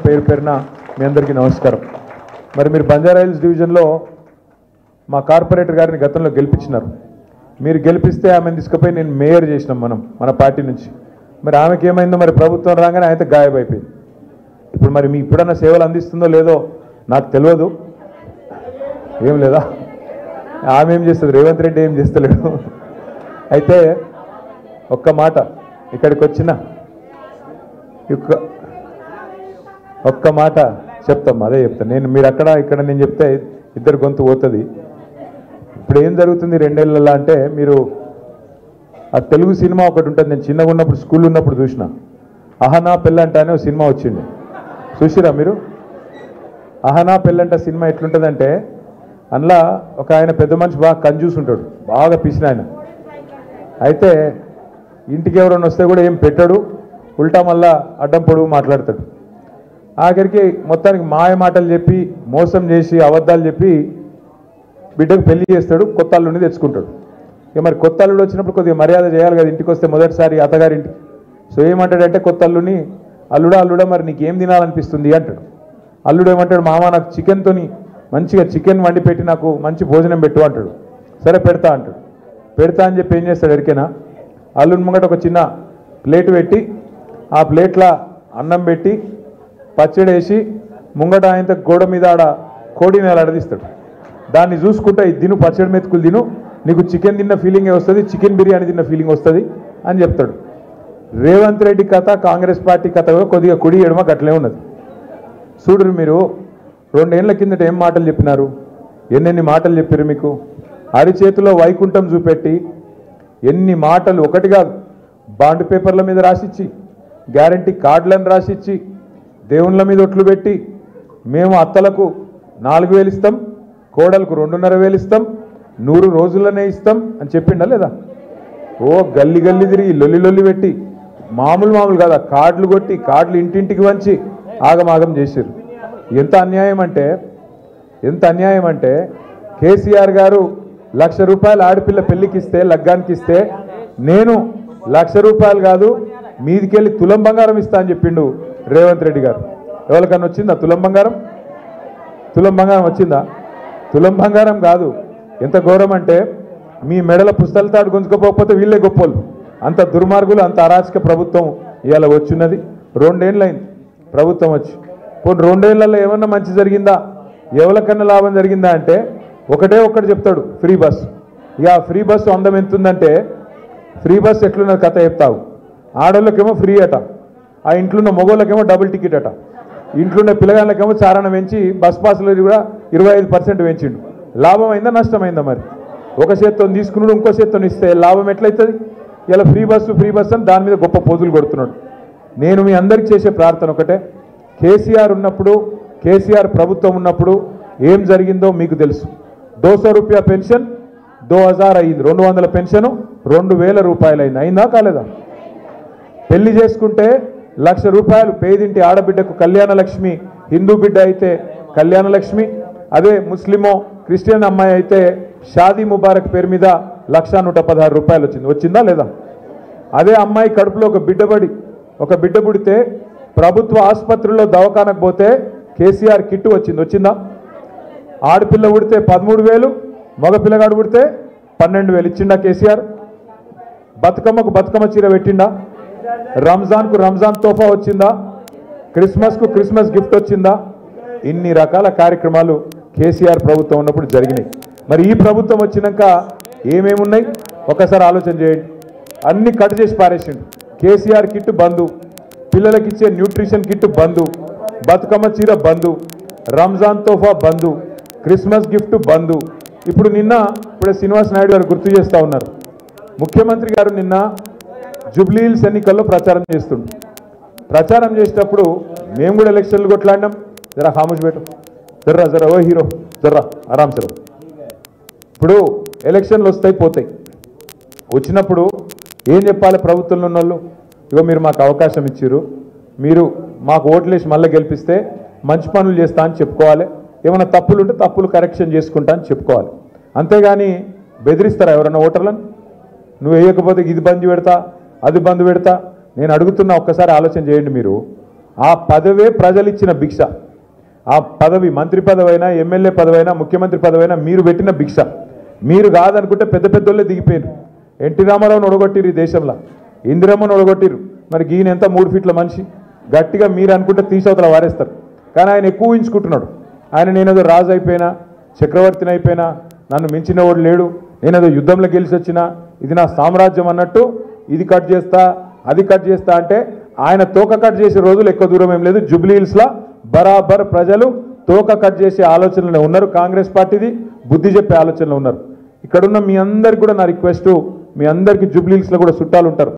పేరు పేరున మీ అందరికీ నమస్కారం. మరి మీరు బంజారాహిల్స్ డివిజన్లో మా కార్పొరేటర్ గారిని గతంలో గెలిపించినారు. మీరు గెలిపిస్తే ఆమెను తీసుకుపోయి నేను మేయర్ చేసినాం మన పార్టీ నుంచి. మరి ఆమెకి ఏమైందో మరి ప్రభుత్వం రాగానే అయితే గాయమైపోయింది. ఇప్పుడు మరి మీ ఇప్పుడన్నా సేవలు అందిస్తుందో లేదో నాకు తెలియదు. ఏం లేదా, ఆమె ఏం చేస్తుంది, రేవంత్ రెడ్డి ఏం చేస్తలేడు. అయితే ఒక్క మాట ఇక్కడికి వచ్చిన ఒక్క మాట చెప్తాం, అదే చెప్తాను నేను. మీరు అక్కడ ఇక్కడ నేను చెప్తే ఇద్దరు గొంతు పోతుంది. ఇప్పుడు ఏం జరుగుతుంది 2 ఏళ్ళలో అంటే, మీరు ఆ తెలుగు సినిమా ఒకటి ఉంటుంది, నేను చిన్నగా ఉన్నప్పుడు స్కూల్ ఉన్నప్పుడు చూసిన, అహనా పెళ్ళంట అనే ఒక సినిమా వచ్చింది, చూసిరా మీరు? అహనా పెళ్ళంట సినిమా ఎట్లుంటుందంటే, అందులో ఒక ఆయన పెద్ద మనిషి బాగా కంజూస్ ఉంటాడు, బాగా పిసిన ఆయన. అయితే ఇంటికి ఎవరైనా వస్తే కూడా ఏం పెట్టాడు, ఉల్టా మళ్ళా అడ్డం పొడుగు మాట్లాడతాడు. ఆఖరికి మొత్తానికి మాయ మాటలు చెప్పి మోసం చేసి అబద్ధాలు చెప్పి బిడ్డకు పెళ్లి చేస్తాడు, కొత్త అల్లుడిని తెచ్చుకుంటాడు. ఇక మరి కొత్త అల్లుడు వచ్చినప్పుడు కొద్దిగా మర్యాద చేయాలి కదా, ఇంటికి వస్తే మొదటిసారి అత్తగారింటికి. సో ఏమంటాడంటే కొత్త అల్లుడిని, అల్లుడా మరి నీకు ఏం తినాలనిపిస్తుంది అంటాడు. అల్లుడు ఏమంటాడు, మామ నాకు చికెన్తోని మంచిగా చికెన్ వండి పెట్టి నాకు మంచి భోజనం పెట్టు అంటాడు. సరే పెడతా అంటాడు. పెడతా అని చెప్పి ఏం చేస్తాడు ఎరికేనా, అల్లుని ముంగట ఒక చిన్న ప్లేట్ పెట్టి ఆ ప్లేట్లో అన్నం పెట్టి పచ్చడి వేసి ముంగట ఆయన గోడ మీద ఆడ కోడిని అడదీస్తాడు. దాన్ని చూసుకుంటా ఇది తిను, పచ్చడి మెతుకులు తిను, నీకు చికెన్ తిన్న ఫీలింగే వస్తుంది, చికెన్ బిర్యానీ తిన్న ఫీలింగ్ వస్తుంది అని చెప్తాడు. రేవంత్ రెడ్డి కథ కాంగ్రెస్ పార్టీ కథ కొద్దిగా కుడి ఎడమ గట్లే ఉన్నది. చూడరు మీరు, 2 ఏళ్ల కిందట ఏం మాటలు చెప్పినారు, ఎన్నెన్ని మాటలు చెప్పారు మీకు. అరిచేతిలో వైకుంఠం చూపెట్టి ఎన్ని మాటలు, ఒకటి కాదు, బాండ్ పేపర్ల మీద రాసిచ్చి, గ్యారంటీ కార్డులను రాసిచ్చి, దేవుళ్ళ మీద ఒట్లు పెట్టి, మేము అత్తలకు 4,000 ఇస్తాం, కోడలకు 2,500 ఇస్తాం, 100 రోజుల్లోనే ఇస్తాం అని చెప్పిండా లేదా? ఓ గల్లి గల్లి తిరిగి లొల్లి పెట్టి మామూలు కాదా, కార్డులు కొట్టి కార్డులు ఇంటింటికి వంచి ఆగమాగం చేశారు. ఎంత అన్యాయం అంటే కేసీఆర్ గారు ₹1,00,000 ఆడపిల్ల పెళ్లికి ఇస్తే, లగ్గానికి ఇస్తే, నేను ₹1,00,000 కాదు మీదికెళ్ళి తులం బంగారం ఇస్తా అని చెప్పిండు రేవంత్ రెడ్డి గారు. ఎవరికన్నా వచ్చిందా తులం బంగారం? వచ్చిందా? తులం బంగారం కాదు. ఎంత ఘోరం అంటే, మీ మెడల పుస్తల తాడు గుంజుకోకపోతే వీళ్ళే గొప్పోళ్ళు. అంత దుర్మార్గులు, అంత అరాచక ప్రభుత్వం ఇవాళ వచ్చినది. 2 ఏళ్ళైంది ప్రభుత్వం వచ్చి. పోనీ 2 ఏళ్లలో ఏమన్నా మంచి జరిగిందా, ఎవరికన్నా లాభం జరిగిందా అంటే ఒక్కటి చెప్తాడు, ఫ్రీ బస్. ఇక ఫ్రీ బస్సు అందం ఎంతుందంటే, ఫ్రీ బస్ ఎట్లున్నది కథ చెప్తావు. ఆడోళ్ళకేమో ఫ్రీ అట, ఆ ఇంట్లో ఉన్న మగోళ్ళకేమో డబుల్ టికెట్ అట, ఇంట్లో ఉన్న పిల్లగాళ్ళకేమో చారణ పెంచి బస్ పాసులు కూడా 25% పెంచిండు. లాభం అయిందా నష్టమైందా? మరి ఒక చేత్తో తీసుకున్నాడు, ఇంకో చేత్తో ఇస్తే లాభం ఎట్లయితుంది? ఇలా ఫ్రీ బస్సు అని దాని మీద గొప్ప పోజులు కొడుతున్నాడు. నేను మీ అందరికీ చేసే ప్రార్థన ఒకటే, కేసీఆర్ ఉన్నప్పుడు, కేసీఆర్ ప్రభుత్వం ఉన్నప్పుడు ఏం జరిగిందో మీకు తెలుసు. 200 రూపాయ పెన్షన్ 2000 అయింది, 200 పెన్షన్ 2,000 రూపాయలు అయింది. అయిందా కాలేదా? పెళ్లి చేసుకుంటే ₹1,00,000 పేదింటి ఆడబిడ్డకు కళ్యాణ లక్ష్మి, హిందూ బిడ్డ అయితే కళ్యాణ లక్ష్మి, అదే ముస్లిమో క్రిస్టియన్ అమ్మాయి అయితే షాదీ ముబారక్ పేరు మీద ₹1,116 వచ్చిందా లేదా? అదే అమ్మాయి కడుపులో ఒక బిడ్డ పుడితే ప్రభుత్వ ఆసుపత్రిలో దవాఖానకు పోతే కేసీఆర్ కిట్టు వచ్చిందా? ఆడపిల్ల పుడితే 13,000, మగ పిల్లగాడు పుడితే 12,000 ఇచ్చిండా కేసీఆర్? బతుకమ్మకు బతుకమ్మ చీర పెట్టిండా? రంజాన్కు రంజాన్ తోఫా వచ్చిందా? క్రిస్మస్కు క్రిస్మస్ గిఫ్ట్ వచ్చిందా? ఇన్ని రకాల కార్యక్రమాలు కేసీఆర్ ప్రభుత్వం ఉన్నప్పుడు జరిగినాయి. మరి ఈ ప్రభుత్వం వచ్చినాక ఏమేమున్నాయి ఒకసారి ఆలోచన చేయండి. అన్ని కట్ చేసి పారేసిండు. కేసీఆర్ కిట్ బంధు, పిల్లలకి ఇచ్చే న్యూట్రిషన్ కిట్ బంధు, బతుకమ్మ చీర బంధు, రంజాన్ తోఫా బంధు, క్రిస్మస్ గిఫ్ట్ బంధు. ఇప్పుడే శ్రీనివాస్ నాయుడు గారు గుర్తు చేస్తూ ఉన్నారు, ముఖ్యమంత్రి గారు నిన్న జూబ్లీహిల్స్ ఎన్నికల్లో ప్రచారం చేస్తుండ్రు. ప్రచారం చేసేటప్పుడు మేము కూడా ఎలక్షన్లు కొట్లాడినాం. జరా ఖామోష్ పెట్టు, జర్రా ఓ హీరో జర్రా ఆరామ్సే. ఇప్పుడు ఎలక్షన్లు వస్తాయి పోతాయి, వచ్చినప్పుడు ఏం చెప్పాలి ప్రభుత్వంలో ఉన్న వాళ్ళు? ఇగో మీరు మాకు అవకాశం ఇచ్చారు, మీరు మాకు ఓట్లేసి మళ్ళీ గెలిపిస్తే మంచి పనులు చేస్తా అని చెప్పుకోవాలి, ఏమైనా తప్పులు ఉంటే తప్పులు కరెక్షన్ చేసుకుంటా అని చెప్పుకోవాలి. అంతేగాని బెదిరిస్తారా ఎవరన్నా ఓటర్లను? నువ్వు వేయకపోతే ఇది బంద్ పెడతా, అది బంద్ పెడతా. నేను అడుగుతున్నా, ఒక్కసారి ఆలోచన చేయండి. మీరు ఆ పదవే ప్రజలు ఇచ్చిన భిక్ష. ఆ పదవి మంత్రి పదవైనా ఎమ్మెల్యే పదవైనా ముఖ్యమంత్రి పదవైనా మీరు పెట్టిన భిక్ష. మీరు కాదనుకుంటే పెద్ద పెద్దోళ్ళే దిగిపోయారు. ఎన్టీ రామారావుని ఒడగొట్టిరు ఈ దేశంలో, ఇందిరమ్మను ఒడగొట్టిరు. మరి ఈయన ఎంత 3 ఫీట్ల మనిషి, గట్టిగా మీరు అనుకుంటే తీసవతల వారేస్తారు. కానీ ఆయన ఎక్కువ ఊహించుకుంటున్నాడు. ఆయన నేనేదో రాజు అయిపోయినా, చక్రవర్తిని అయిపోయినా, నన్ను మించిన వాడు లేడు, నేనేదో యుద్ధంలో గెలిచి వచ్చినా, ఇది నా సామ్రాజ్యం అన్నట్టు ఇది కట్ చేస్తా అది కట్ చేస్తా అంటే ఆయన తోక కట్ చేసే రోజులు ఎక్కువ దూరం ఏం లేదు. జూబ్లీ హిల్స్లో బరాబర్ ప్రజలు తోక కట్ చేసే ఆలోచనలో ఉన్నారు. కాంగ్రెస్ పార్టీది బుద్ధి చెప్పే ఆలోచనలో ఉన్నారు. ఇక్కడున్న మీ అందరికి కూడా నా రిక్వెస్ట్, మీ అందరికీ జూబ్లీ హిల్స్లో కూడా చుట్టాలు ఉంటారు.